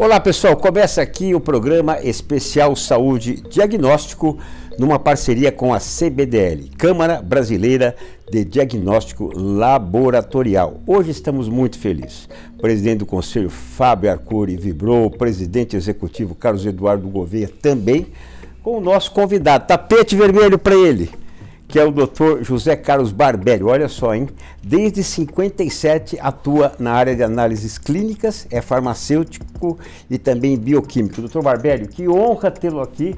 Olá pessoal, começa aqui o programa Especial Saúde Diagnóstico numa parceria com a CBDL, Câmara Brasileira de Diagnóstico Laboratorial. Hoje estamos muito felizes. O presidente do Conselho, Fábio Arcuri, vibrou, o presidente executivo, Carlos Eduardo Gouveia, também, com o nosso convidado, tapete vermelho para ele, que é o Dr. José Carlos Barbério. Olha só, hein? Desde 57 atua na área de análises clínicas, é farmacêutico e também bioquímico. Dr. Barbério, que honra tê-lo aqui.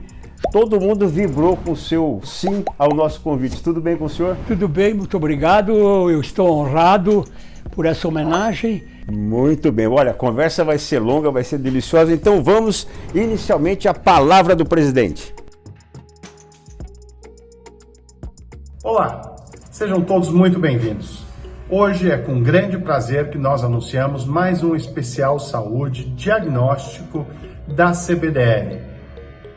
Todo mundo vibrou com o seu sim ao nosso convite. Tudo bem com o senhor? Tudo bem, muito obrigado. Eu estou honrado por essa homenagem. Muito bem. Olha, a conversa vai ser longa, vai ser deliciosa. Então vamos inicialmente à palavra do presidente. Olá, sejam todos muito bem-vindos. Hoje é com grande prazer que nós anunciamos mais um especial saúde diagnóstico da CBDL.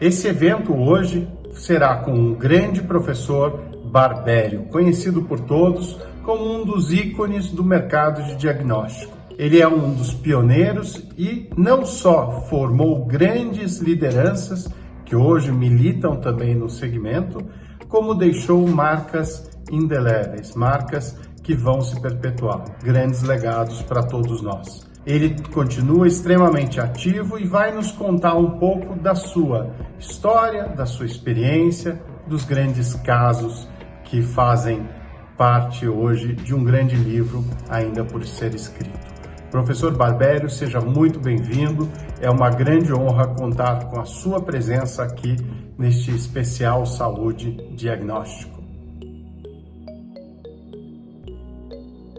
Esse evento hoje será com um grande professor Barbério, conhecido por todos como um dos ícones do mercado de diagnóstico. Ele é um dos pioneiros e não só formou grandes lideranças que hoje militam também no segmento, como deixou marcas indeléveis, marcas que vão se perpetuar, grandes legados para todos nós. Ele continua extremamente ativo e vai nos contar um pouco da sua história, da sua experiência, dos grandes casos que fazem parte hoje de um grande livro ainda por ser escrito. Professor Barbério, seja muito bem-vindo. É uma grande honra contar com a sua presença aqui neste especial Saúde Diagnóstico.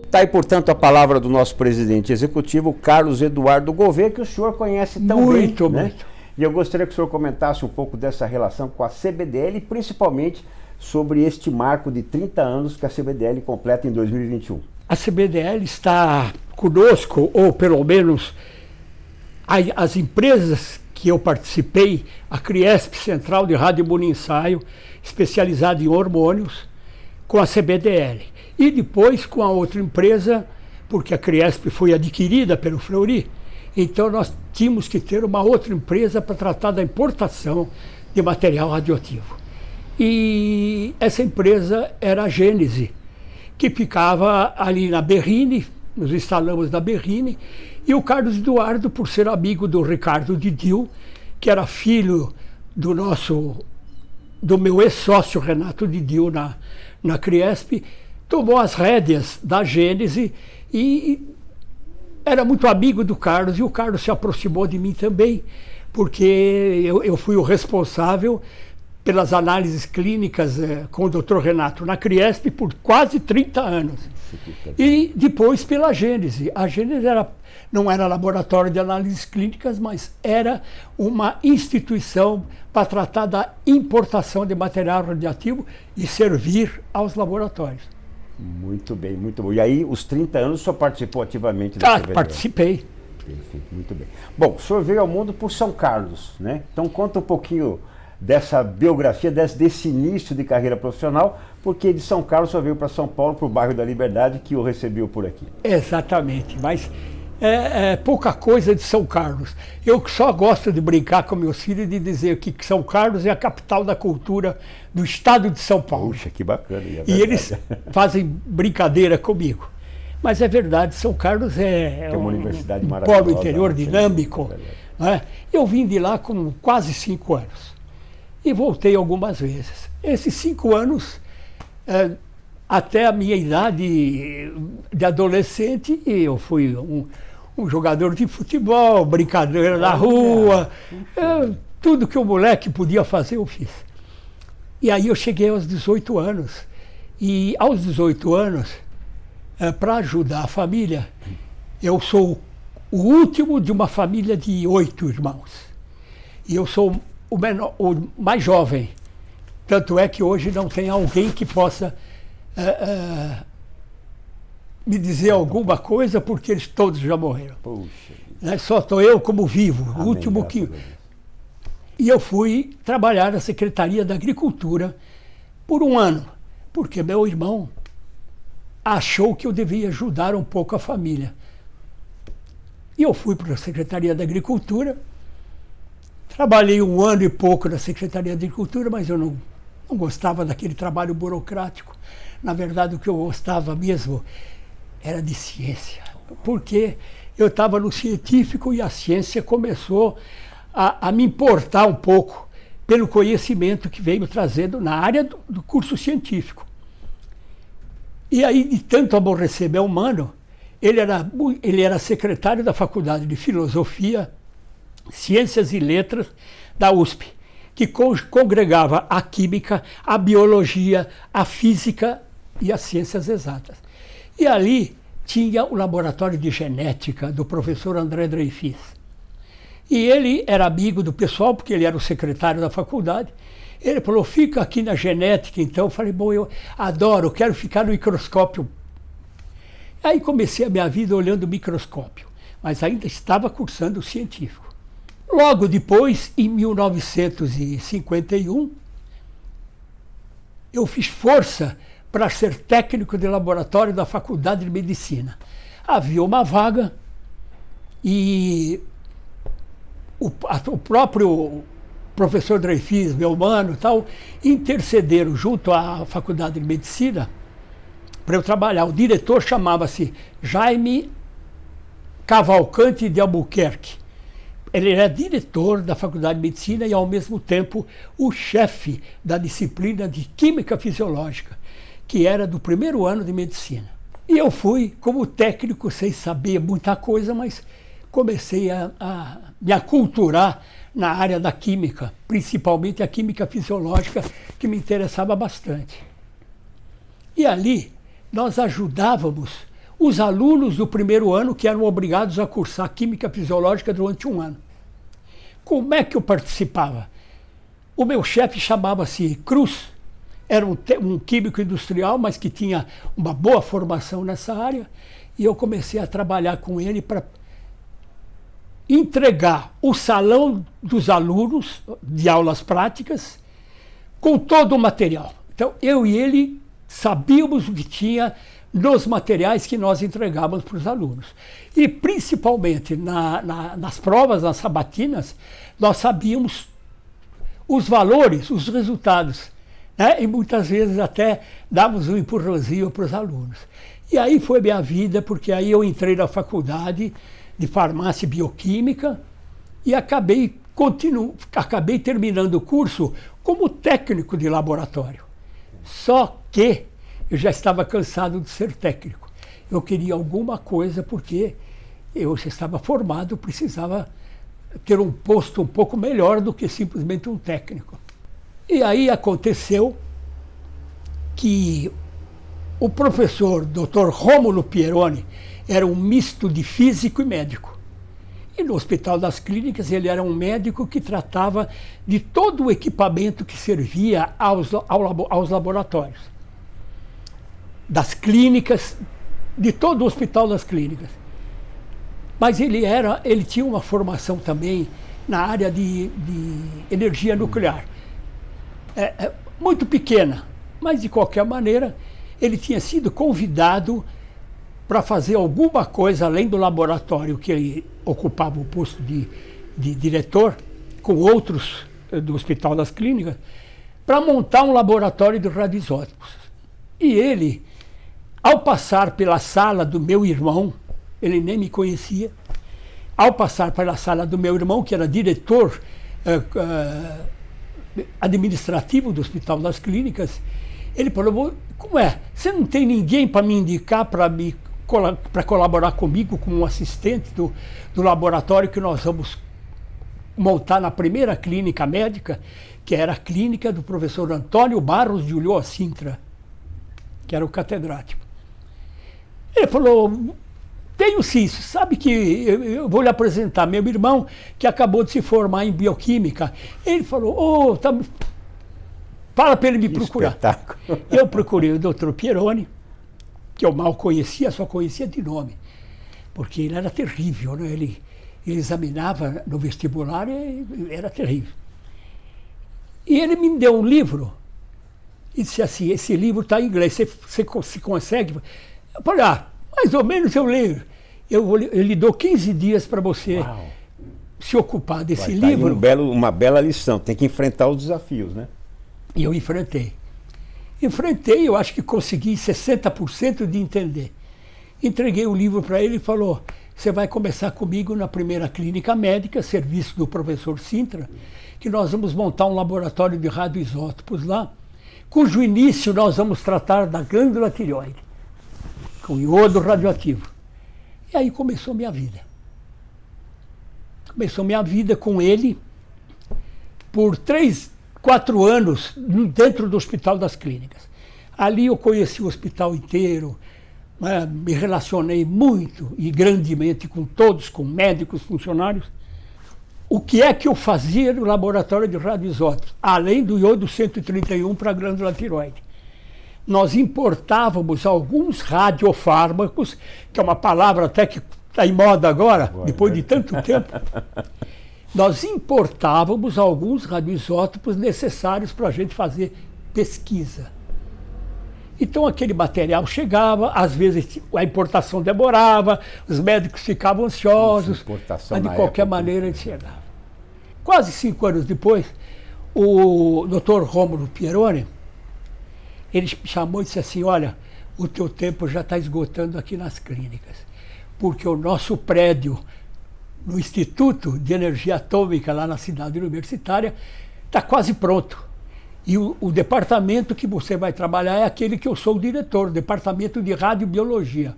Está aí, portanto, a palavra do nosso presidente executivo, Carlos Eduardo Gouveia, que o senhor conhece tão bem, né? E eu gostaria que o senhor comentasse um pouco dessa relação com a CBDL e principalmente sobre este marco de 30 anos que a CBDL completa em 2021. A CBDL está conosco, ou pelo menos as empresas que eu participei, a Criesp Central de Rádio Ensaio, especializada em hormônios, com a CBDL. E depois com a outra empresa, porque a Criesp foi adquirida pelo Fleury, então nós tínhamos que ter uma outra empresa para tratar da importação de material radioativo. E essa empresa era a Gênese, que ficava ali na Berrini, nos instalamos na Berrini, e o Carlos Eduardo, por ser amigo do Ricardo Didil, que era filho do meu ex-sócio Renato Didil na Criesp, tomou as rédeas da Gênese e era muito amigo do Carlos, e o Carlos se aproximou de mim também, porque eu fui o responsável pelas análises clínicas com o Dr. Renato na Criesp por quase 30 anos. E depois pela Gênese. A Gênese não era laboratório de análises clínicas, mas era uma instituição para tratar da importação de material radioativo e servir aos laboratórios. Muito bem, muito bom. E aí, os 30 anos, o senhor participou ativamente da CBDL? Participei. Perfeito, muito bem. Bom, o senhor veio ao mundo por São Carlos, né? Então conta um pouquinho dessa biografia, desse início de carreira profissional, porque de São Carlos só veio para São Paulo, para o bairro da Liberdade, que o recebeu por aqui. Exatamente, mas é pouca coisa de São Carlos. Eu só gosto de brincar com meus filhos e de dizer que São Carlos é a capital da cultura do estado de São Paulo. Puxa, que bacana. E eles fazem brincadeira comigo. Mas é verdade, São Carlos é uma universidade maravilhosa, polo interior dinâmico. Né? Eu vim de lá com quase 5 anos. E voltei algumas vezes. Esses 5 anos, até a minha idade de adolescente, eu fui um jogador de futebol, brincadeira na rua, tudo que o moleque podia fazer eu fiz. E aí eu cheguei aos 18 anos. E aos 18 anos, para ajudar a família, eu sou o último de uma família de 8 irmãos. E eu sou o mais jovem. Tanto é que hoje não tem alguém que possa me dizer alguma coisa, porque eles todos já morreram. Puxa. Só estou eu como vivo, o último que... E eu fui trabalhar na Secretaria da Agricultura por 1 ano, porque meu irmão achou que eu devia ajudar um pouco a família. E eu fui para a Secretaria da Agricultura, trabalhei 1 ano e pouco na Secretaria da Agricultura, mas eu não gostava daquele trabalho burocrático. Na verdade, o que eu gostava mesmo era de ciência, porque eu estava no científico e a ciência começou a me importar um pouco pelo conhecimento que veio trazendo na área do curso científico. E aí, de tanto aborrecer meu mano, ele era secretário da Faculdade de Filosofia, Ciências e Letras da USP, que congregava a química, a biologia, a física e as ciências exatas. E ali tinha o laboratório de genética do professor André Dreyfus. E ele era amigo do pessoal, porque ele era o secretário da faculdade. Ele falou, fica aqui na genética, então. Eu falei, bom, eu adoro, quero ficar no microscópio. Aí comecei a minha vida olhando o microscópio, mas ainda estava cursando o científico. Logo depois, em 1951, eu fiz força para ser técnico de laboratório da Faculdade de Medicina. Havia uma vaga e o próprio professor Dreyfus, meu mano, tal, intercederam junto à Faculdade de Medicina para eu trabalhar. O diretor chamava-se Jaime Cavalcante de Albuquerque. Ele era diretor da Faculdade de Medicina e, ao mesmo tempo, o chefe da disciplina de Química Fisiológica, que era do 1º ano de Medicina. E eu fui como técnico, sem saber muita coisa, mas comecei a me aculturar na área da química, principalmente a química fisiológica, que me interessava bastante. E ali nós ajudávamos os alunos do 1º ano que eram obrigados a cursar química fisiológica durante 1 ano. Como é que eu participava? O meu chefe chamava-se Cruz, era um químico industrial, mas que tinha uma boa formação nessa área, e eu comecei a trabalhar com ele para entregar o salão dos alunos de aulas práticas com todo o material. Então, eu e ele sabíamos o que tinha nos materiais que nós entregávamos para os alunos. E, principalmente, nas provas, nas sabatinas, nós sabíamos os valores, os resultados, né? E muitas vezes até dávamos um empurrãozinho para os alunos. E aí foi minha vida, porque aí eu entrei na faculdade de farmácia e bioquímica e acabei terminando o curso como técnico de laboratório. Só que eu já estava cansado de ser técnico. Eu queria alguma coisa porque eu já estava formado, precisava ter um posto um pouco melhor do que simplesmente um técnico. E aí aconteceu que o professor Dr. Rômulo Pieroni era um misto de físico e médico. E no Hospital das Clínicas ele era um médico que tratava de todo o equipamento que servia aos laboratórios. Das clínicas, de todo o Hospital das Clínicas. Mas ele tinha uma formação também na área de energia nuclear. Muito pequena, mas de qualquer maneira ele tinha sido convidado para fazer alguma coisa além do laboratório que ele ocupava o posto de diretor, com outros do Hospital das Clínicas, para montar um laboratório de radioisótopos. E ele, ao passar pela sala do meu irmão, ele nem me conhecia, ao passar pela sala do meu irmão, que era diretor administrativo do Hospital das Clínicas, ele falou, como é? Você não tem ninguém para me indicar para colaborar comigo como assistente do laboratório que nós vamos montar na primeira clínica médica, que era a clínica do professor Antônio Barros de Ulloa Sintra, que era o catedrático. Ele falou, tenho sim, sabe que eu vou lhe apresentar meu irmão, que acabou de se formar em bioquímica. Ele falou, fala para ele me procurar. Espetáculo. Eu procurei o Dr. Pieroni, que eu mal conhecia, só conhecia de nome, porque ele era terrível, né? Ele examinava no vestibular e era terrível. E ele me deu um livro e disse assim, esse livro está em inglês, você consegue? Eu falei, mais ou menos eu leio. eu lhe dou 15 dias para você se ocupar desse livro. Uma bela lição, tem que enfrentar os desafios, né? E eu enfrentei. Enfrentei, eu acho que consegui 60% de entender. Entreguei o livro para ele e falou, você vai começar comigo na primeira clínica médica, serviço do professor Sintra, que nós vamos montar um laboratório de radioisótopos lá, cujo início nós vamos tratar da glândula tireoide, com iodo radioativo. E aí começou minha vida. Começou minha vida com ele por 4 anos dentro do Hospital das Clínicas. Ali eu conheci o hospital inteiro, me relacionei muito e grandemente com todos, com médicos, funcionários. O que é que eu fazia no laboratório de radioisótopos? Além do iodo 131 para a glândula tireoide. Nós importávamos alguns radiofármacos, que é uma palavra até que está em moda agora, depois de tanto tempo. Nós importávamos alguns radioisótopos necessários para a gente fazer pesquisa. Então aquele material chegava, às vezes a importação demorava, os médicos ficavam ansiosos, mas de qualquer maneira ele chegava. Quase 5 anos depois, o Dr. Rômulo Pieroni, ele me chamou e disse assim, olha, o teu tempo já está esgotando aqui nas clínicas, porque o nosso prédio no Instituto de Energia Atômica, lá na cidade universitária, está quase pronto. E o departamento que você vai trabalhar é aquele que eu sou o diretor, o departamento de radiobiologia.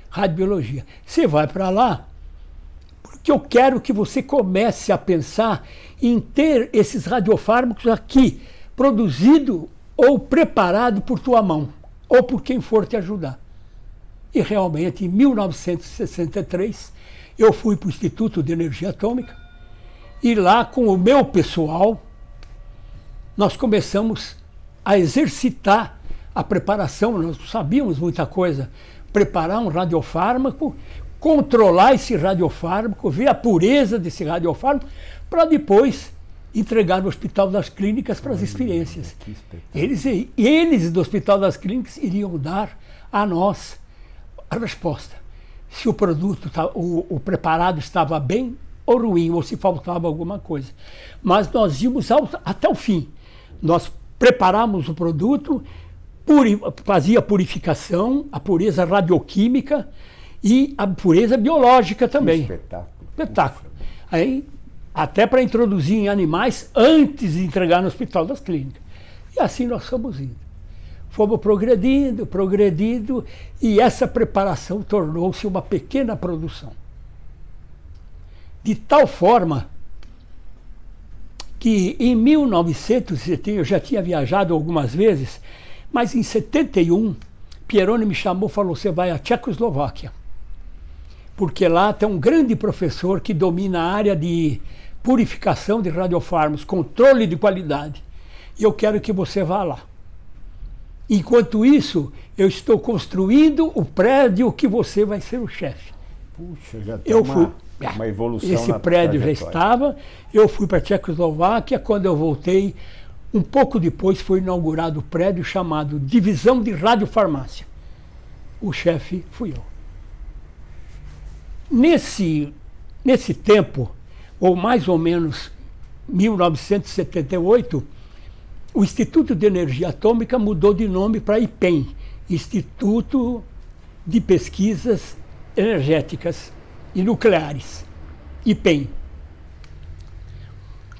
Radiobiologia. Você vai para lá, porque eu quero que você comece a pensar em ter esses radiofármacos aqui, produzido ou preparado por tua mão, ou por quem for te ajudar. E realmente, em 1963, eu fui para o Instituto de Energia Atômica, e lá com o meu pessoal, nós começamos a exercitar a preparação, nós não sabíamos muita coisa, preparar um radiofármaco, controlar esse radiofármaco, ver a pureza desse radiofármaco, para depois entregar no Hospital das Clínicas para as experiências. Eles do Hospital das Clínicas iriam dar a nós a resposta. Se o produto, o preparado estava bem ou ruim, ou se faltava alguma coisa. Mas nós íamos até o fim. Nós preparamos o produto, fazia a purificação, a pureza radioquímica e a pureza biológica também. Espetáculo. Aí, até para introduzir em animais antes de entregar no Hospital das Clínicas. E assim nós fomos indo. Fomos progredindo, e essa preparação tornou-se uma pequena produção. De tal forma que em 1970, eu já tinha viajado algumas vezes, mas em 71, Pieroni me chamou e falou, você vai à Tchecoslováquia, porque lá tem um grande professor que domina a área de purificação de radiofármacos, controle de qualidade, e eu quero que você vá lá. Enquanto isso, eu estou construindo o prédio que você vai ser o chefe. Puxa, já tem uma evolução. Esse prédio já estava, eu fui para a Tchecoslováquia, quando eu voltei, um pouco depois foi inaugurado o prédio chamado Divisão de Radiofarmácia. O chefe fui eu. Nesse tempo, ou mais ou menos 1978, o Instituto de Energia Atômica mudou de nome para IPEM, Instituto de Pesquisas Energéticas e Nucleares, IPEM,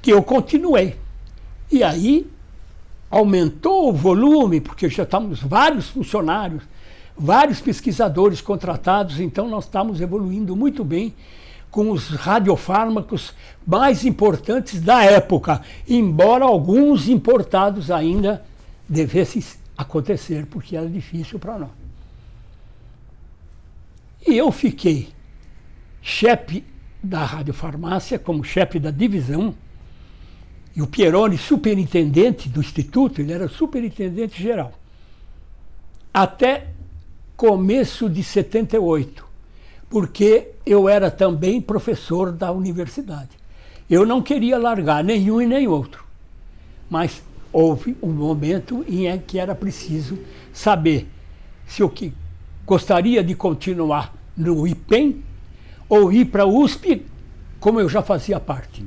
que eu continuei. E aí aumentou o volume, porque já estávamos vários funcionários, vários pesquisadores contratados, então nós estávamos evoluindo muito bem com os radiofármacos mais importantes da época, embora alguns importados ainda devessem acontecer, porque era difícil para nós. E eu fiquei chefe da radiofarmácia, como chefe da divisão, e o Pieroni, superintendente do Instituto, ele era superintendente geral, até começo de 78. Porque eu era também professor da universidade. Eu não queria largar nenhum e nem outro. Mas houve um momento em que era preciso saber se o que gostaria de continuar no IPEM ou ir para a USP, como eu já fazia parte.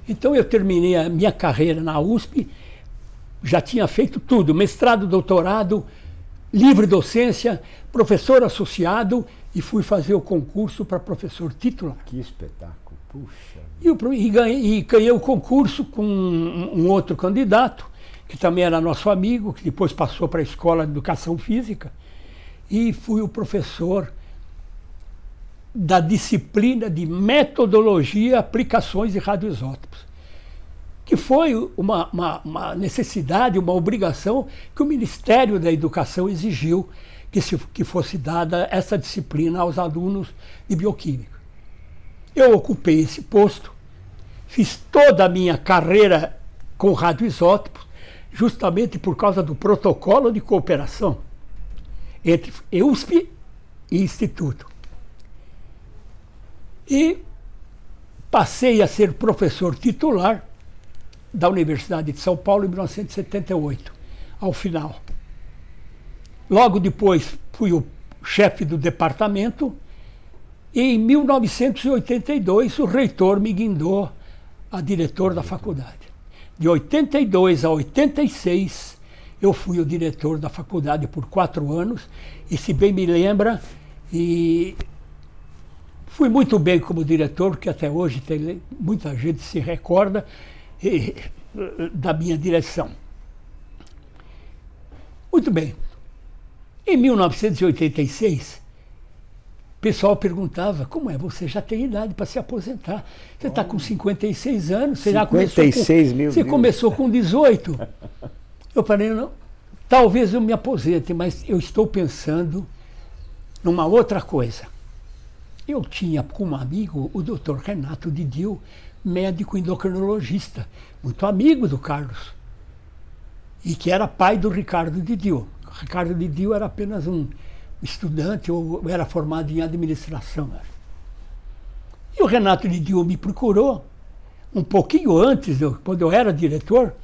Então eu terminei a minha carreira na USP, já tinha feito tudo, mestrado, doutorado, livre docência, professor associado, e fui fazer o concurso para professor titular. Que espetáculo, puxa. E ganhei o concurso com um outro candidato, que também era nosso amigo, que depois passou para a Escola de Educação Física, e fui o professor da disciplina de Metodologia, Aplicações e Radioisótopos, que foi uma necessidade, uma obrigação que o Ministério da Educação exigiu que fosse dada essa disciplina aos alunos de bioquímica. Eu ocupei esse posto, fiz toda a minha carreira com radioisótopos, justamente por causa do protocolo de cooperação entre USP e Instituto. E passei a ser professor titular da Universidade de São Paulo em 1978, ao final. Logo depois fui o chefe do departamento e em 1982 o reitor me guindou a diretor da faculdade. De 82 a 86 eu fui o diretor da faculdade por 4 anos e, se bem me lembra, fui muito bem como diretor, porque até hoje muita gente se recorda da minha direção. Muito bem. Em 1986, o pessoal perguntava: como é, você já tem idade para se aposentar? Você está com 56 anos, você já começou com 18. Eu falei: não, talvez eu me aposente, mas eu estou pensando numa outra coisa. Eu tinha como amigo o Dr. Renato Didio, médico endocrinologista, muito amigo do Carlos, e que era pai do Ricardo Didio. O Ricardo Didio era apenas um estudante, ou era formado em administração. E o Renato Didio me procurou, um pouquinho antes, quando eu era diretor,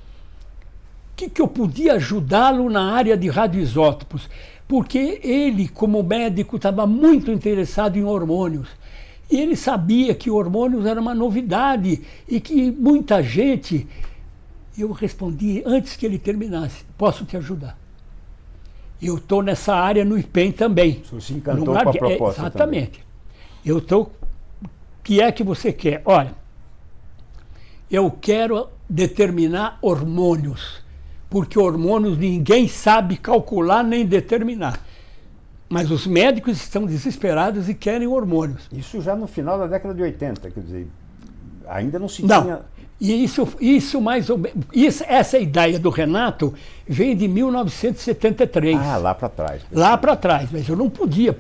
que eu podia ajudá-lo na área de radioisótopos, porque ele, como médico, estava muito interessado em hormônios. E ele sabia que hormônios era uma novidade e que muita gente... Eu respondi antes que ele terminasse: posso te ajudar. Eu estou nessa área no IPEM também. Você se encantou com a proposta. Exatamente. Também. Eu estou... O que é que você quer? Olha, eu quero determinar hormônios, porque hormônios ninguém sabe calcular nem determinar. Mas os médicos estão desesperados e querem hormônios. Isso já no final da década de 80, quer dizer, ainda não se não. tinha... E isso mais ou menos... Essa ideia do Renato veio de 1973. Ah, lá para trás. Lá para trás, mas eu não podia,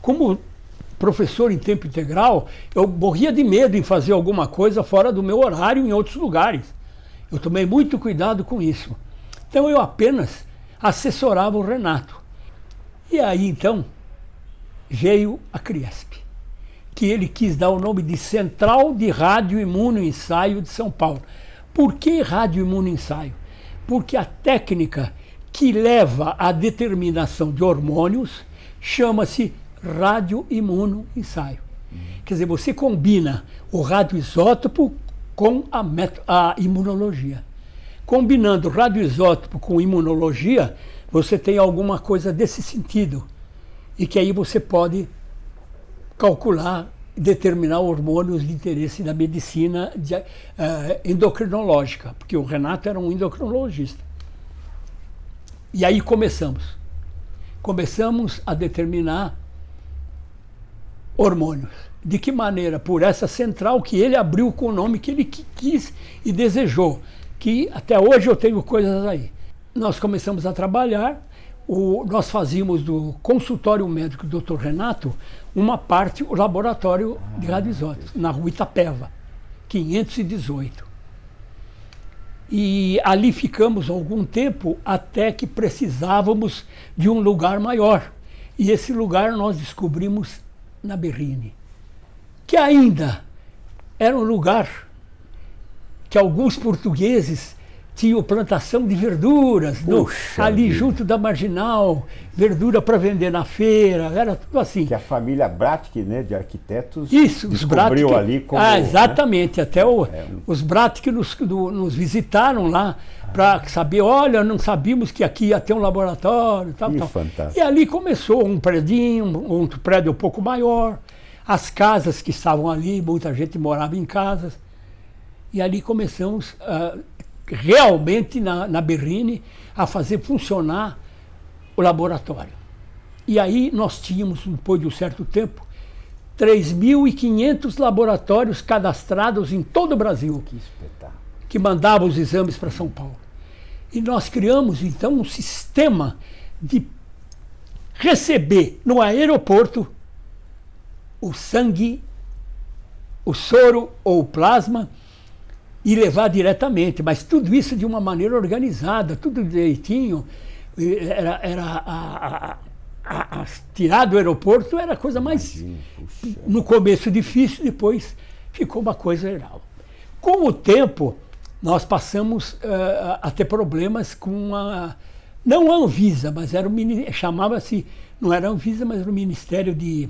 como professor em tempo integral, eu morria de medo em fazer alguma coisa fora do meu horário em outros lugares. Eu tomei muito cuidado com isso. Então eu apenas assessorava o Renato. E aí então veio a Criesp, que ele quis dar o nome de Central de Rádio Imunoensaio de São Paulo. Por que rádio imunoensaio? Porque a técnica que leva à determinação de hormônios chama-se radioimunoensaio. Quer dizer, você combina o radioisótopo com a imunologia. Combinando radioisótopo com imunologia, você tem alguma coisa desse sentido. E que aí você pode calcular, determinar hormônios de interesse da medicina endocrinológica, porque o Renato era um endocrinologista. E aí começamos a determinar hormônios. De que maneira? Por essa central que ele abriu com o nome que ele quis e desejou, que até hoje eu tenho coisas aí. Nós começamos a trabalhar, nós fazíamos do consultório médico do Dr. Renato uma parte, o laboratório de radioisótopos, na rua Itapeva, 518. E ali ficamos algum tempo até que precisávamos de um lugar maior. E esse lugar nós descobrimos na Berrini, que ainda era um lugar que alguns portugueses tinha plantação de verduras ali junto da Marginal, verdura para vender na feira, era tudo assim. Que a família Bratic, né, de arquitetos, isso, descobriu ali como... exatamente, né? Até os Bratic nos visitaram lá para saber, olha, não sabíamos que aqui ia ter um laboratório, tal. Fantástico. E ali começou um predinho, um prédio um pouco maior, as casas que estavam ali, muita gente morava em casas, e ali começamos realmente na Berrini a fazer funcionar o laboratório. E aí nós tínhamos, depois de um certo tempo, 3.500 laboratórios cadastrados em todo o Brasil, que espetáculo, que mandavam os exames para São Paulo. E nós criamos, então, um sistema de receber no aeroporto o sangue, o soro ou o plasma e levar diretamente, mas tudo isso de uma maneira organizada, tudo direitinho. Tirar do aeroporto era a coisa mais, no começo difícil, depois ficou uma coisa geral. Com o tempo, nós passamos a ter problemas com não a Anvisa, mas era chamava-se, não era a Anvisa, mas era o Ministério de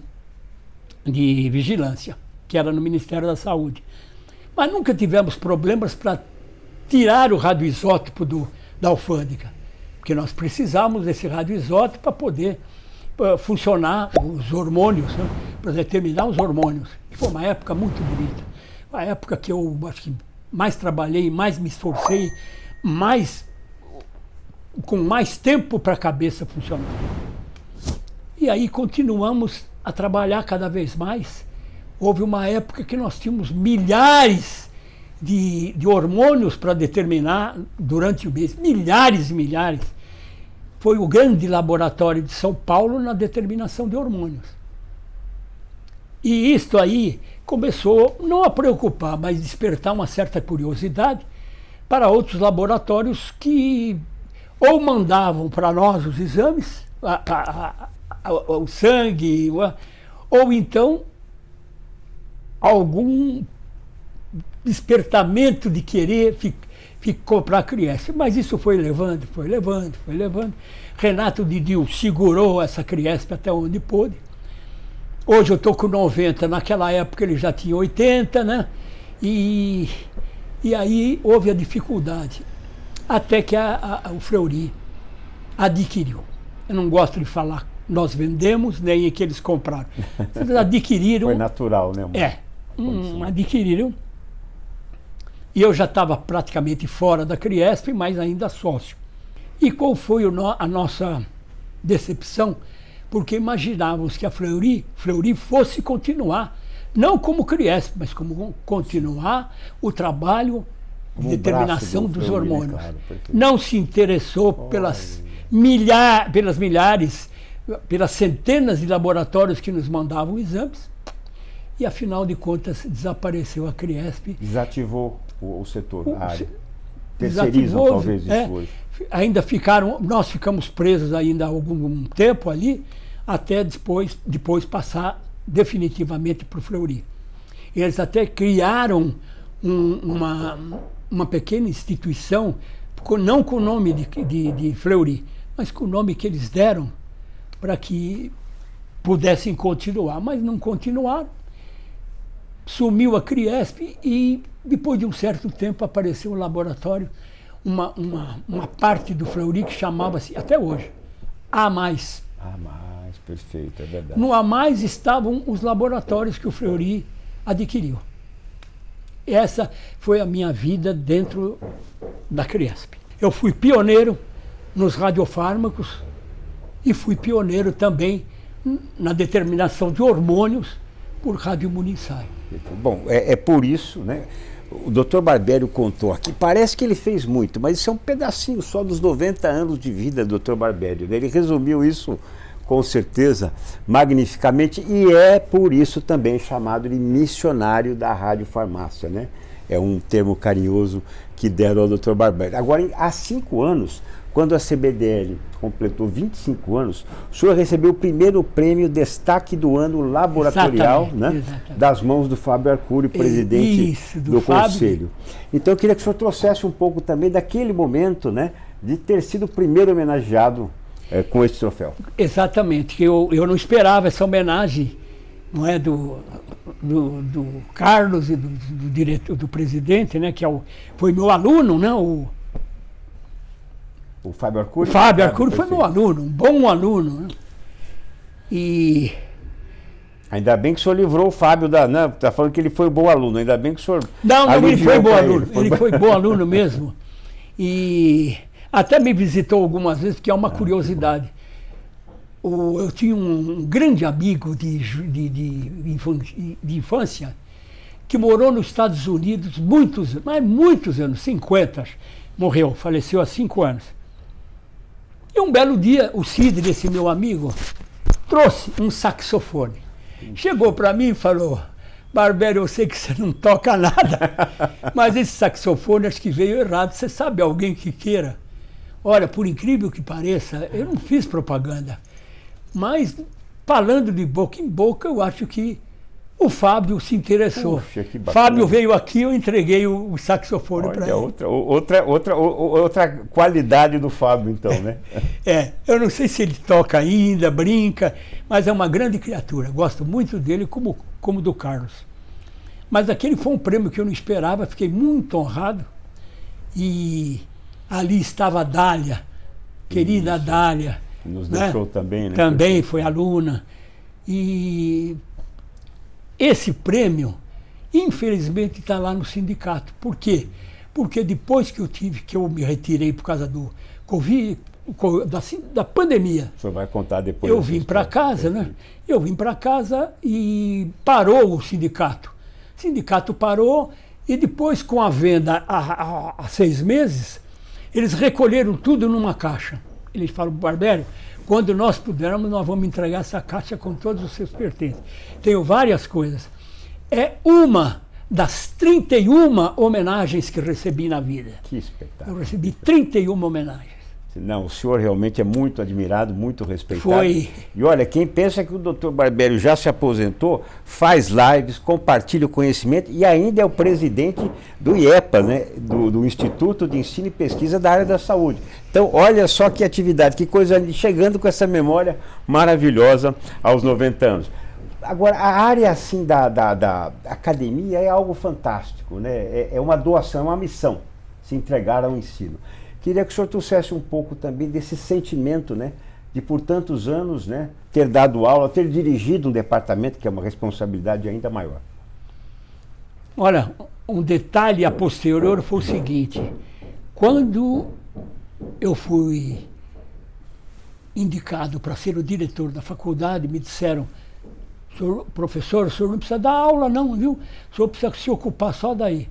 Vigilância, que era no Ministério da Saúde. Mas nunca tivemos problemas para tirar o radioisótopo da alfândega, porque nós precisávamos desse radioisótopo para poder funcionar os hormônios, né? Para determinar os hormônios. E foi uma época muito bonita. Uma época que eu acho que mais trabalhei, mais me esforcei, com mais tempo para a cabeça funcionar. E aí continuamos a trabalhar cada vez mais. Houve uma época que nós tínhamos milhares de hormônios para determinar durante o mês, milhares e milhares. Foi o grande laboratório de São Paulo na determinação de hormônios. E isto aí começou não a preocupar, mas despertar uma certa curiosidade para outros laboratórios que ou mandavam para nós os exames, o sangue, ou então algum despertamento de querer comprar a Criesp. Mas isso foi levando. Renato Didil segurou essa Criesp até onde pôde. Hoje eu estou com 90, naquela época ele já tinha 80, né? E aí houve a dificuldade, até que o Fleury adquiriu. Eu não gosto de falar nós vendemos, nem que eles compraram. Eles adquiriram. Foi natural, né? Adquiriram. E eu já estava praticamente fora da Criesp, mas ainda sócio. E qual foi a nossa decepção? Porque imaginávamos que a Fleury fosse continuar, não como Criesp, mas como continuar o trabalho de determinação dos Fleury, hormônios. Né, claro, não se interessou pelas milhares, pelas centenas de laboratórios que nos mandavam exames, e afinal de contas desapareceu a Criesp. Desativou o setor, a área. Terceirizam talvez isso hoje. Ainda nós ficamos presos ainda há algum tempo ali, até depois passar definitivamente para o Fleury. Eles até criaram uma pequena instituição, não com o nome de Fleury, mas com o nome que eles deram para que pudessem continuar, mas não continuaram. Sumiu a Criesp e depois de um certo tempo apareceu um laboratório, uma parte do Fleury que chamava-se, até hoje, A+. Perfeito, é verdade. No A+, estavam os laboratórios que o Fleury adquiriu. Essa foi a minha vida dentro da Criesp. Eu fui pioneiro nos radiofármacos e fui pioneiro também na determinação de hormônios por radioimunensaio. Bom, é por isso, né? O Dr. Barbério contou aqui, parece que ele fez muito, mas isso é um pedacinho só dos 90 anos de vida do Dr. Barbério. Ele resumiu isso, com certeza, magnificamente, e é por isso também chamado de missionário da radiofarmácia, né? É um termo carinhoso que deram ao Dr. Barbério. Agora, há 5 anos, quando a CBDL completou 25 anos, o senhor recebeu o primeiro prêmio Destaque do Ano Laboratorial, né? Das mãos do Fábio Arcuri, presidente do Conselho. Então eu queria que o senhor trouxesse um pouco também daquele momento, né, de ter sido o primeiro homenageado com esse troféu. Exatamente, eu não esperava essa homenagem, não é, do Carlos e do diretor, do presidente, né, que foi meu aluno, né, o Fábio Arcuri. O Fábio Arcuri foi meu aluno, um bom aluno, né? E ainda bem que o senhor livrou o Fábio da, né, tá falando que ele foi um bom aluno, ainda bem que o senhor Não, ele foi bom aluno, ele foi bom aluno mesmo. E até me visitou algumas vezes, porque é uma curiosidade. Eu tinha um grande amigo de infância que morou nos Estados Unidos muitos anos, 50, morreu, faleceu há 5 anos. E um belo dia, o Sidney, esse meu amigo, trouxe um saxofone. Chegou para mim e falou: Barbieri, eu sei que você não toca nada, mas esse saxofone acho que veio errado. Você sabe alguém que queira? Olha, por incrível que pareça, eu não fiz propaganda, mas falando de boca em boca, eu acho que o Fábio se interessou. Puxa, que bacana. Fábio veio aqui, eu entreguei o saxofone para ele. Outra qualidade do Fábio, então, né? Eu não sei se ele toca ainda, brinca, mas é uma grande criatura. Gosto muito dele como do Carlos. Mas aquele foi um prêmio que eu não esperava, fiquei muito honrado. E ali estava a Dália, querida Dália. Nos deixou também, né? Também foi aluna. E esse prêmio, infelizmente, está lá no sindicato. Por quê? Porque depois que eu me retirei por causa do Covid, da pandemia. O senhor vai contar depois. Eu vim para casa, né? Eu vim para casa e parou o sindicato. O sindicato parou e depois, com a venda há 6 meses, eles recolheram tudo numa caixa. Eles falaram: Barbieri, quando nós pudermos, nós vamos entregar essa caixa com todos os seus pertences. Tenho várias coisas. É uma das 31 homenagens que recebi na vida. Que espetáculo. Eu recebi 31 homenagens. Não, o senhor realmente é muito admirado, muito respeitado. Foi. E olha, quem pensa que o Dr. Barbieri já se aposentou, faz lives, compartilha o conhecimento e ainda é o presidente do IEPA, né? Do Instituto de Ensino e Pesquisa da área da saúde. Então, olha só que atividade, que coisa, chegando com essa memória maravilhosa aos 90 anos. Agora, a área assim da academia é algo fantástico, né? É uma doação, é uma missão, se entregar ao ensino. Queria que o senhor trouxesse um pouco também desse sentimento, né, de por tantos anos, né, ter dado aula, ter dirigido um departamento, que é uma responsabilidade ainda maior. Olha, um detalhe a posterior foi o seguinte: quando eu fui indicado para ser o diretor da faculdade, me disseram: professor, o senhor não precisa dar aula não, viu? O senhor precisa se ocupar só daí.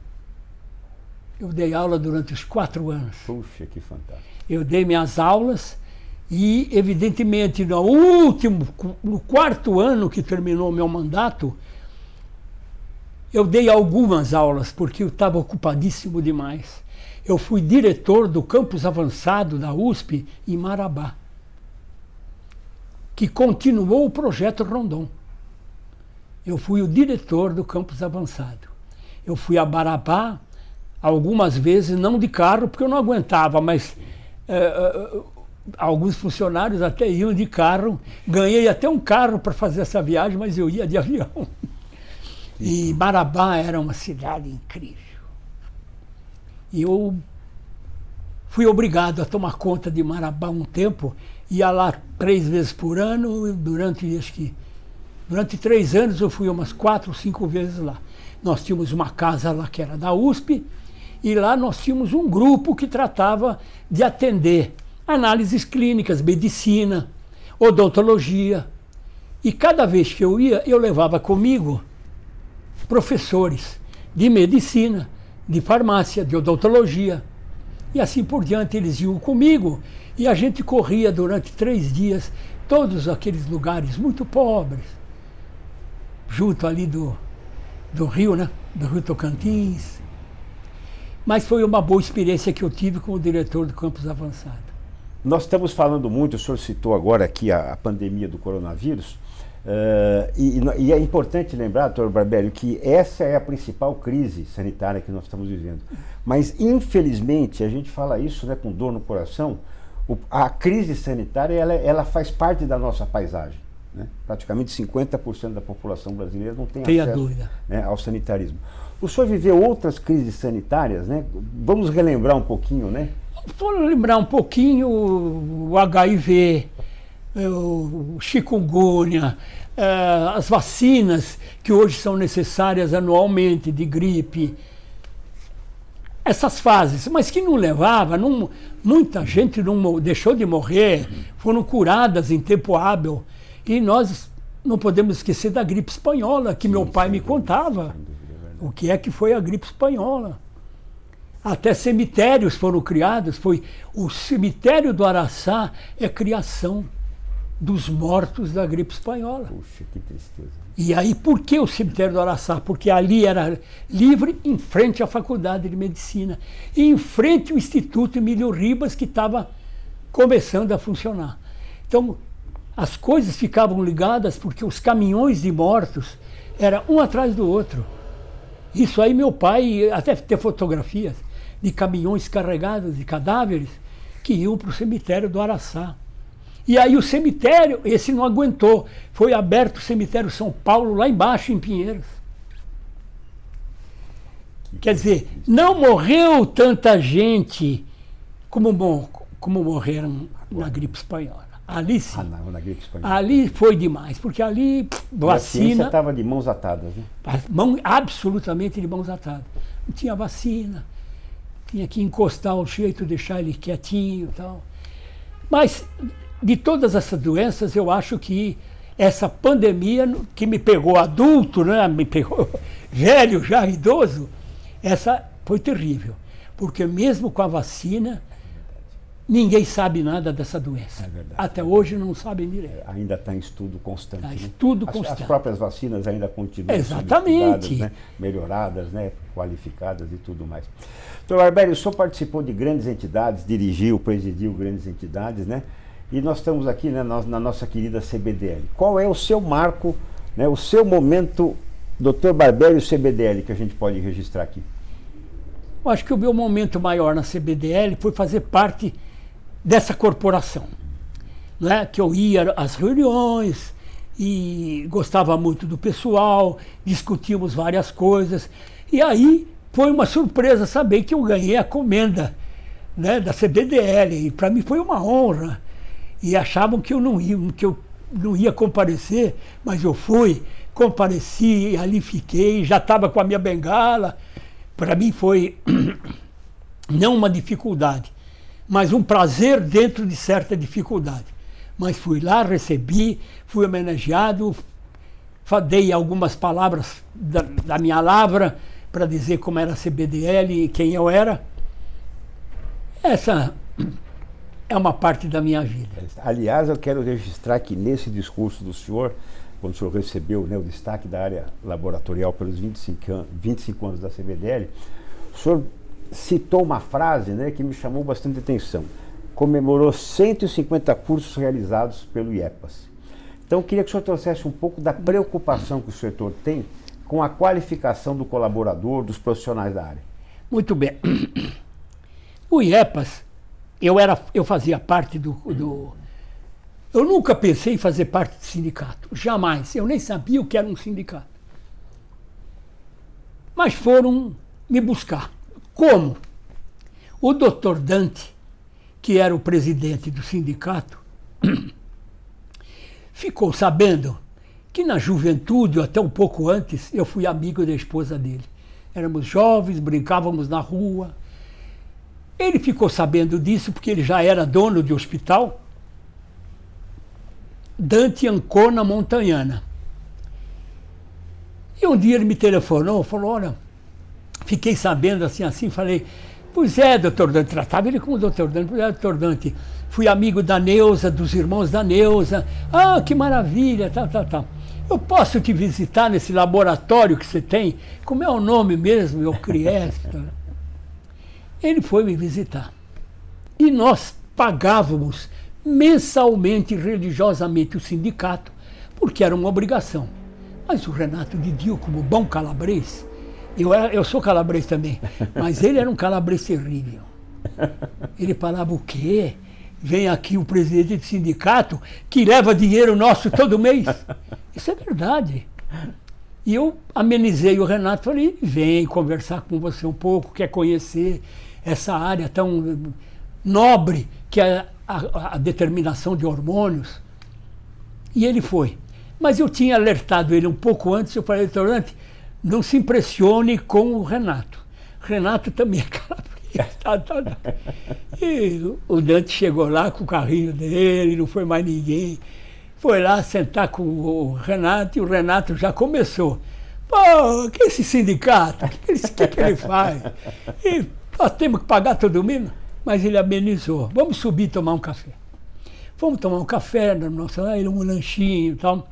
Eu dei aula durante os 4 anos. Puxa, que fantástico. Eu dei minhas aulas e, evidentemente, no 4º ano que terminou o meu mandato, eu dei algumas aulas, porque eu estava ocupadíssimo demais. Eu fui diretor do campus avançado da USP em Marabá, que continuou o projeto Rondon. Eu fui o diretor do campus avançado. Eu fui a Marabá algumas vezes, não de carro, porque eu não aguentava, mas alguns funcionários até iam de carro. Ganhei até um carro para fazer essa viagem, mas eu ia de avião. E Marabá era uma cidade incrível. E eu fui obrigado a tomar conta de Marabá um tempo, ia lá 3 vezes por ano, durante 3 anos eu fui umas 4 ou 5 vezes lá. Nós tínhamos uma casa lá que era da USP, e lá nós tínhamos um grupo que tratava de atender análises clínicas, medicina, odontologia. E cada vez que eu ia, eu levava comigo professores de medicina, de farmácia, de odontologia. E assim por diante, eles iam comigo e a gente corria durante 3 dias todos aqueles lugares muito pobres, junto ali do rio, né? Do Rio Tocantins. Mas foi uma boa experiência que eu tive como diretor do campus avançado. Nós estamos falando muito, o senhor citou agora aqui a pandemia do coronavírus, e é importante lembrar, doutor Barbério, que essa é a principal crise sanitária que nós estamos vivendo. Mas, infelizmente, a gente fala isso, né, com dor no coração, a crise sanitária ela faz parte da nossa paisagem. Né? Praticamente 50% da população brasileira não tem acesso, né, ao sanitarismo. O senhor viveu outras crises sanitárias, né? Vamos relembrar um pouquinho, né? Vou lembrar um pouquinho o HIV, o chikungunya, as vacinas que hoje são necessárias anualmente de gripe. Essas fases, mas que não levava, muita gente não deixou de morrer, foram curadas em tempo hábil. E nós não podemos esquecer da gripe espanhola, que meu pai me contava. O que é que foi a gripe espanhola? Até cemitérios foram criados. O cemitério do Araçá é criação dos mortos da gripe espanhola. Puxa, que tristeza. E aí, por que o cemitério do Araçá? Porque ali era livre, em frente à Faculdade de Medicina. E em frente ao Instituto Emílio Ribas, que estava começando a funcionar. Então, as coisas ficavam ligadas porque os caminhões de mortos eram um atrás do outro. Isso aí meu pai, até ter fotografias de caminhões carregados de cadáveres que iam para o cemitério do Araçá. E aí o cemitério, esse não aguentou, foi aberto o cemitério São Paulo, lá embaixo em Pinheiros. Quer dizer, não morreu tanta gente como morreram na gripe espanhola. Ali sim. Na gripe espanhola. Ali foi demais, porque ali vacina. A ciência estava de mãos atadas, né? Absolutamente de mãos atadas. Não tinha vacina, tinha que encostar o jeito, deixar ele quietinho e tal. Mas de todas essas doenças, eu acho que essa pandemia que me pegou adulto, né, me pegou velho, já idoso, essa foi terrível. Porque mesmo com a vacina, ninguém sabe nada dessa doença. É verdade. Até hoje não sabem direito. Ainda está em estudo constante. Está em né? estudo constante. As próprias vacinas ainda continuam exatamente, sendo estudadas, né? Melhoradas, né? Qualificadas e tudo mais. Doutor Barbério, o senhor participou de grandes entidades, dirigiu, presidiu grandes entidades, né? E nós estamos aqui, né, na nossa querida CBDL. Qual é o seu marco, né, o seu momento, doutor Barbério CBDL, que a gente pode registrar aqui? Eu acho que o meu momento maior na CBDL foi fazer parte dessa corporação, né? Que eu ia às reuniões e gostava muito do pessoal, discutíamos várias coisas. E aí foi uma surpresa saber que eu ganhei a comenda, né, da CBDL. E para mim foi uma honra. E achavam que eu não ia comparecer, mas eu fui, compareci, ali fiquei, já estava com a minha bengala. Para mim foi não uma dificuldade, mas um prazer dentro de certa dificuldade. Mas fui lá, recebi, fui homenageado, dei algumas palavras da minha lavra para dizer como era a CBDL e quem eu era. Essa é uma parte da minha vida. Aliás, eu quero registrar que nesse discurso do senhor, quando o senhor recebeu, né, o destaque da área laboratorial pelos 25 anos da CBDL, o senhor citou uma frase, né, que me chamou bastante atenção. Comemorou 150 cursos realizados pelo IEPAS. Então, eu queria que o senhor trouxesse um pouco da preocupação que o setor tem com a qualificação do colaborador, dos profissionais da área. Muito bem. O IEPAS, eu fazia parte do... Eu nunca pensei em fazer parte de sindicato, jamais. Eu nem sabia o que era um sindicato. Mas foram me buscar. Como? O doutor Dante, que era o presidente do sindicato, ficou sabendo que na juventude, ou até um pouco antes, eu fui amigo da esposa dele. Éramos jovens, brincávamos na rua. Ele ficou sabendo disso porque ele já era dono de hospital, Dante Ancona Montanhana. E um dia ele me telefonou, falou, olha, fiquei sabendo assim, falei, pois é, doutor Dante, tratava ele como doutor Dante, pois é, doutor Dante, fui amigo da Neuza, dos irmãos da Neuza, ah, que maravilha, tal. Eu posso te visitar nesse laboratório que você tem? Como é o nome mesmo? Eu criei. Ele foi me visitar. E nós pagávamos mensalmente e religiosamente o sindicato, porque era uma obrigação. Mas o Renato Didio, como bom calabrês, eu sou calabrês também, mas ele era um calabrês terrível. Ele falava: o quê? Vem aqui o presidente do sindicato que leva dinheiro nosso todo mês. Isso é verdade. E eu amenizei o Renato, falei: vem conversar com você um pouco, quer conhecer essa área tão nobre que é a determinação de hormônios. E ele foi. Mas eu tinha alertado ele um pouco antes, eu falei: Dante, não se impressione com o Renato. Renato também é calabrês. E o Dante chegou lá com o carrinho dele, não foi mais ninguém. Foi lá sentar com o Renato e o Renato já começou. Pô, que esse sindicato? O que ele faz? E nós temos que pagar todo mundo. Mas ele amenizou. Vamos subir e tomar um café. Fomos tomar um café, um lanchinho e tal.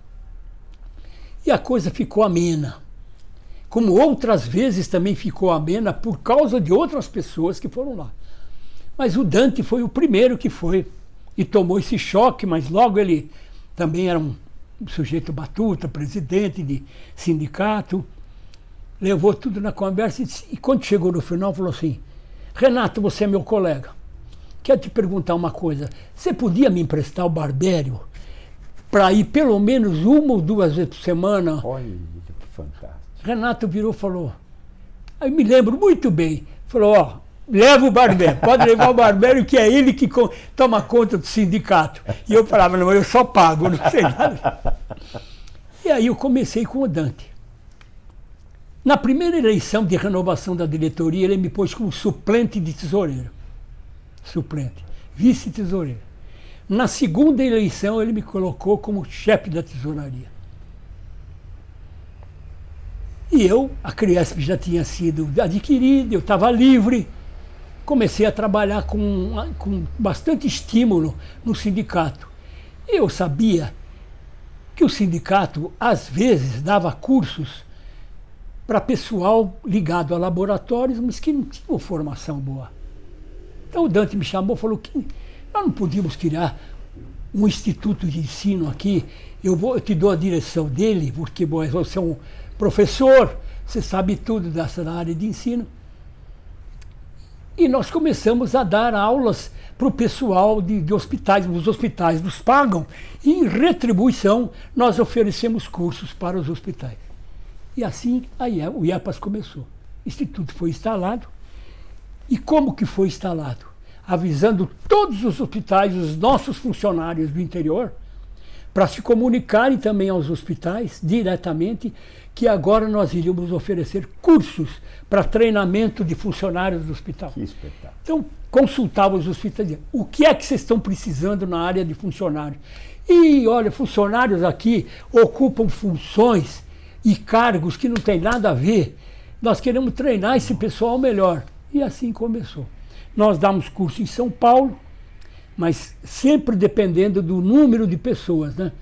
E a coisa ficou amena. Como outras vezes também ficou amena por causa de outras pessoas que foram lá. Mas o Dante foi o primeiro que foi e tomou esse choque, mas logo ele também era um sujeito batuta, presidente de sindicato, levou tudo na conversa e quando chegou no final falou assim: Renato, você é meu colega, quero te perguntar uma coisa, você podia me emprestar o Barbério para ir pelo menos 1 ou 2 vezes por semana? Olha, que fantástico. Renato virou e falou, aí me lembro muito bem, falou: ó, leva o Barbério, pode levar o Barbério, que é ele que toma conta do sindicato. E eu falava: não, eu só pago, não sei nada. E aí eu comecei com o Dante. Na primeira eleição de renovação da diretoria, ele me pôs como suplente de tesoureiro. Suplente, vice-tesoureiro. Na segunda eleição, ele me colocou como chefe da tesouraria. E a Criesp já tinha sido adquirida, eu estava livre. Comecei a trabalhar com bastante estímulo no sindicato. Eu sabia que o sindicato, às vezes, dava cursos para pessoal ligado a laboratórios, mas que não tinham formação boa. Então o Dante me chamou e falou que nós não podíamos criar um instituto de ensino aqui. Eu te dou a direção dele, porque você é um professor, você sabe tudo dessa área de ensino. E nós começamos a dar aulas para o pessoal de hospitais. Os hospitais nos pagam e, em retribuição, nós oferecemos cursos para os hospitais. E assim o IEPAS começou. O instituto foi instalado. E como que foi instalado? Avisando todos os hospitais, os nossos funcionários do interior, para se comunicarem também aos hospitais diretamente, que agora nós iríamos oferecer cursos para treinamento de funcionários do hospital. Que espetáculo. Então, consultava os hospitais, dizia: o que é que vocês estão precisando na área de funcionários? E, olha, funcionários aqui ocupam funções e cargos que não tem nada a ver. Nós queremos treinar esse pessoal melhor. E assim começou. Nós damos curso em São Paulo, mas sempre dependendo do número de pessoas, né?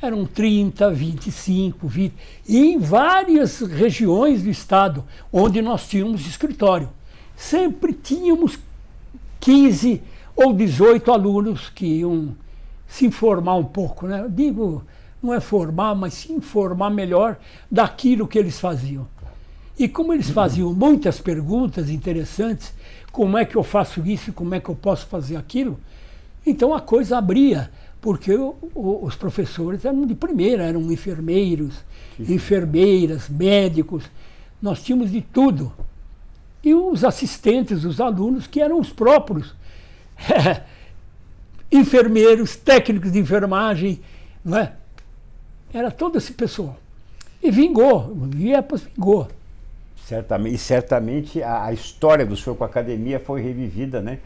Eram 30, 25, 20, e em várias regiões do estado onde nós tínhamos escritório. Sempre tínhamos 15 ou 18 alunos que iam se informar um pouco, né? Eu digo, não é formar, mas se informar melhor daquilo que eles faziam. E como eles faziam muitas perguntas interessantes, como é que eu faço isso, como é que eu posso fazer aquilo, então a coisa abria. Porque os professores eram de primeira, eram enfermeiros, enfermeiras, médicos, nós tínhamos de tudo. E os assistentes, os alunos, que eram os próprios enfermeiros, técnicos de enfermagem, não é? Era todo esse pessoal. E vingou, o IEPAS vingou. Certamente a história do senhor com a academia foi revivida, né?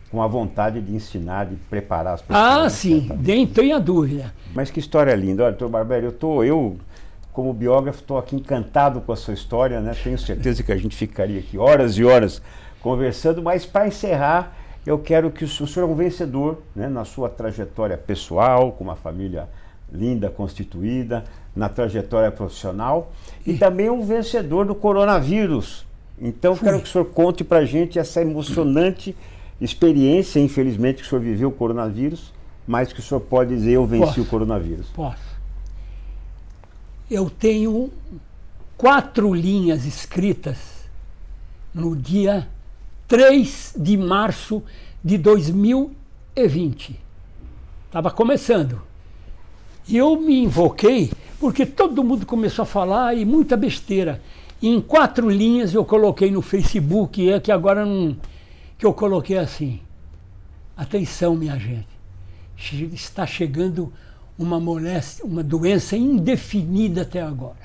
Com a vontade de ensinar, de preparar as pessoas. Ah, sim, nem tenha dúvida. Mas que história linda. Olha, doutor Barbério, eu, como biógrafo, estou aqui encantado com a sua história, né? Tenho certeza que a gente ficaria aqui horas e horas conversando, mas para encerrar, eu quero que o senhor é um vencedor, né? Na sua trajetória pessoal, com uma família linda, constituída, na trajetória profissional, e também um vencedor do coronavírus. Então, quero que o senhor conte para a gente essa emocionante experiência, infelizmente, que o senhor viveu o coronavírus, mas que o senhor pode dizer, eu venci o coronavírus. Posso. Eu tenho 4 linhas escritas no dia 3 de março de 2020. Estava começando. E eu me invoquei porque todo mundo começou a falar e muita besteira. E em 4 linhas eu coloquei no Facebook, que agora não, que eu coloquei assim: atenção, minha gente, está chegando uma moléstia, uma doença indefinida até agora.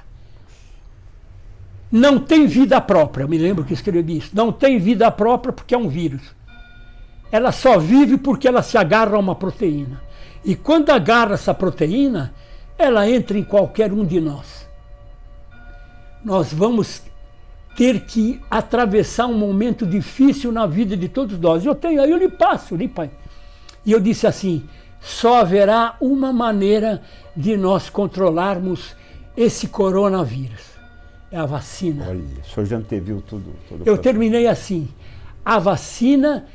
Não tem vida própria, eu me lembro que escrevi isso. Não tem vida própria porque é um vírus. Ela só vive porque ela se agarra a uma proteína. E quando agarra essa proteína, ela entra em qualquer um de nós. Nós vamos ter que atravessar um momento difícil na vida de todos nós. Eu lhe passo, pai. E eu disse assim: só haverá uma maneira de nós controlarmos esse coronavírus. É a vacina. Olha, o senhor já anteviu tudo. Eu terminei assim: a vacina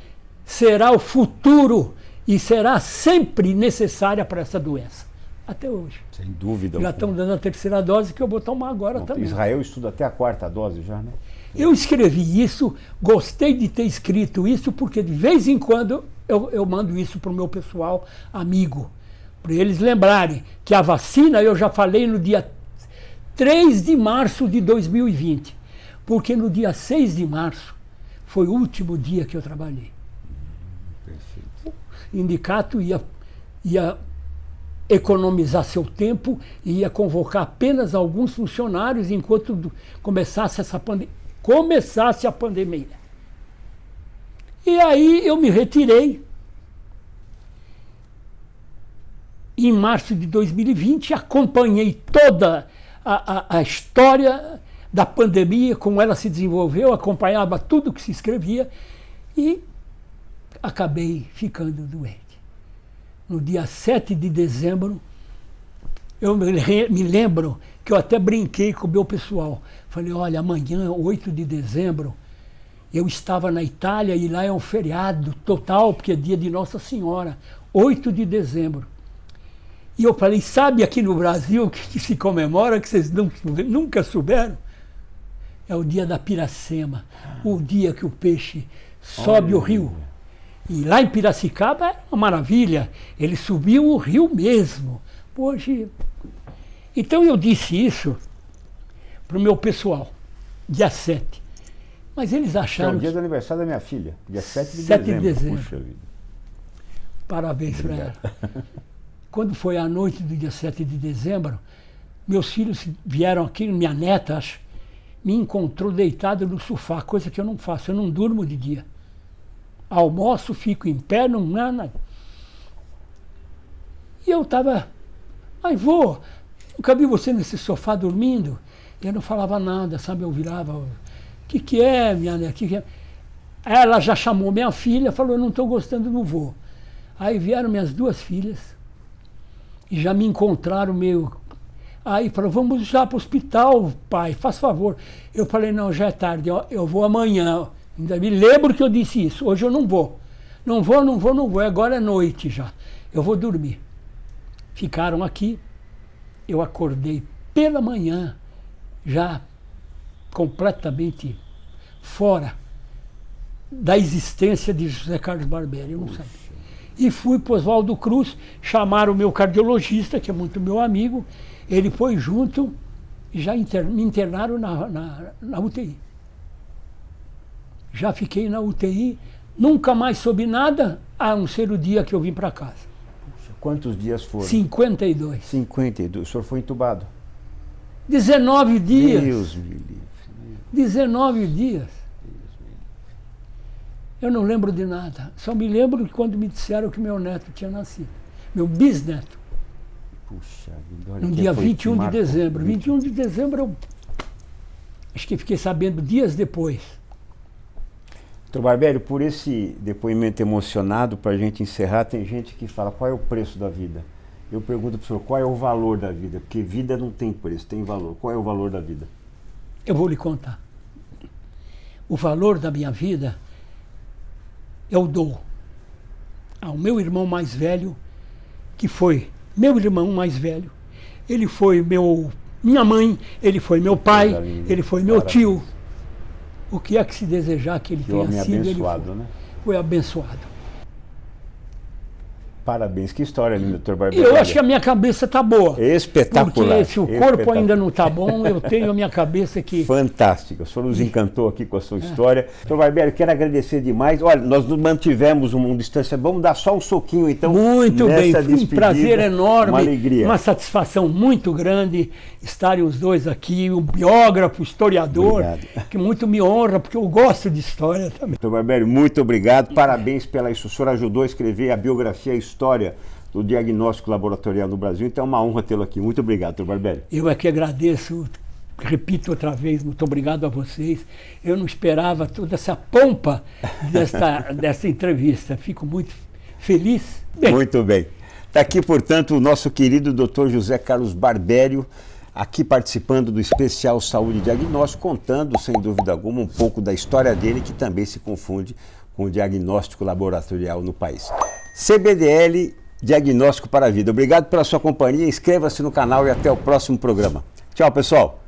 será o futuro e será sempre necessária para essa doença. Até hoje. Sem dúvida. Já estão dando a 3ª dose que eu vou tomar agora também. Israel estuda até a 4ª dose já, né? Eu escrevi isso, gostei de ter escrito isso, porque de vez em quando eu mando isso para o meu pessoal amigo, para eles lembrarem que a vacina eu já falei no dia 3 de março de 2020, porque no dia 6 de março foi o último dia que eu trabalhei. Perfeito. O sindicato ia economizar seu tempo e ia convocar apenas alguns funcionários enquanto começasse a pandemia. E aí eu me retirei em março de 2020, acompanhei toda a história da pandemia, como ela se desenvolveu, acompanhava tudo que se escrevia e acabei ficando doente. No dia 7 de dezembro, eu me lembro que eu até brinquei com o meu pessoal. Falei: olha, amanhã, 8 de dezembro, eu estava na Itália e lá é um feriado total, porque é dia de Nossa Senhora, 8 de dezembro. E eu falei: sabe aqui no Brasil que se comemora, que vocês nunca souberam? É o dia da Piracema, o dia que o peixe sobe o rio. E lá em Piracicaba era uma maravilha, ele subiu o rio mesmo. Hoje. Então eu disse isso para o meu pessoal, dia 7. Mas eles acharam. É o dia do aniversário da minha filha, dia 7 de 7 dezembro. de dezembro. Puxa vida. Parabéns para ela. Quando foi a noite do dia 7 de dezembro, meus filhos vieram aqui, minha neta, acho, me encontrou deitado no sofá, coisa que eu não faço, eu não durmo de dia. Almoço, fico em pé, não nada. E eu estava: ai, vô, nunca vi você nesse sofá dormindo. E eu não falava nada, sabe? Eu virava: o que é, minha neta? Que é? Ela já chamou minha filha, falou: eu não estou gostando do vô. Aí vieram minhas 2 filhas e já me encontraram meio. Aí falou: vamos já para o hospital, pai, faz favor. Eu falei: não, já é tarde, eu vou amanhã. Ainda me lembro que eu disse isso. Hoje eu não vou. Não vou. Agora é noite já. Eu vou dormir. Ficaram aqui. Eu acordei pela manhã, já completamente fora da existência de José Carlos Barbieri. Eu não sabia. E fui para o Oswaldo Cruz, chamaram o meu cardiologista, que é muito meu amigo. Ele foi junto e já me internaram na UTI. Já fiquei na UTI, nunca mais soube nada, a não ser o dia que eu vim para casa. Quantos dias foram? 52. 52. O senhor foi entubado? 19 dias. Deus me livre. 19 dias. Eu não lembro de nada. Só me lembro que quando me disseram que meu neto tinha nascido. Meu bisneto. Puxa vida. Olha, No dia 21 de dezembro. 21 de dezembro eu acho que fiquei sabendo dias depois. Doutor Barbieri, por esse depoimento emocionado, para a gente encerrar, tem gente que fala: qual é o preço da vida? Eu pergunto para o senhor: qual é o valor da vida? Porque vida não tem preço, tem valor. Qual é o valor da vida? Eu vou lhe contar. O valor da minha vida, eu dou ao meu irmão mais velho, que foi meu irmão mais velho. Ele foi minha mãe, ele foi meu pai, ele foi meu tio. O que é que se desejar que ele tenha sido, abençoado, ele foi, né? Foi abençoado. Parabéns, que história linda, Dr. E Barbieri. eu acho que a minha cabeça está boa. Espetacular. Porque se o corpo ainda não está bom, eu tenho a minha cabeça que... Fantástica. O senhor nos encantou aqui com a sua história. Dr. Barbieri, quero agradecer demais. Olha, nós nos mantivemos uma distância. Vamos dar só um soquinho, então. Muito bem, nessa foi um despedida. prazer enorme. Uma alegria. Uma satisfação muito grande estarem os dois aqui. O biógrafo, o historiador, Obrigado. que muito me honra, porque eu gosto de história também. Dr. Barbieri, muito obrigado. Parabéns pela isso. O senhor ajudou a escrever a biografia, a história do diagnóstico laboratorial no Brasil. Então é uma honra tê-lo aqui. Muito obrigado, Dr. Barbieri. Eu é que agradeço, repito outra vez, muito obrigado a vocês. Eu não esperava toda essa pompa dessa entrevista. Fico muito feliz. Bem, muito bem. Está aqui, portanto, o nosso querido Dr. José Carlos Barbério, aqui participando do especial Saúde e Diagnóstico, contando, sem dúvida alguma, um pouco da história dele, que também se confunde com o diagnóstico laboratorial no país. CBDL, Diagnóstico para a Vida. Obrigado pela sua companhia, inscreva-se no canal e até o próximo programa. Tchau, pessoal!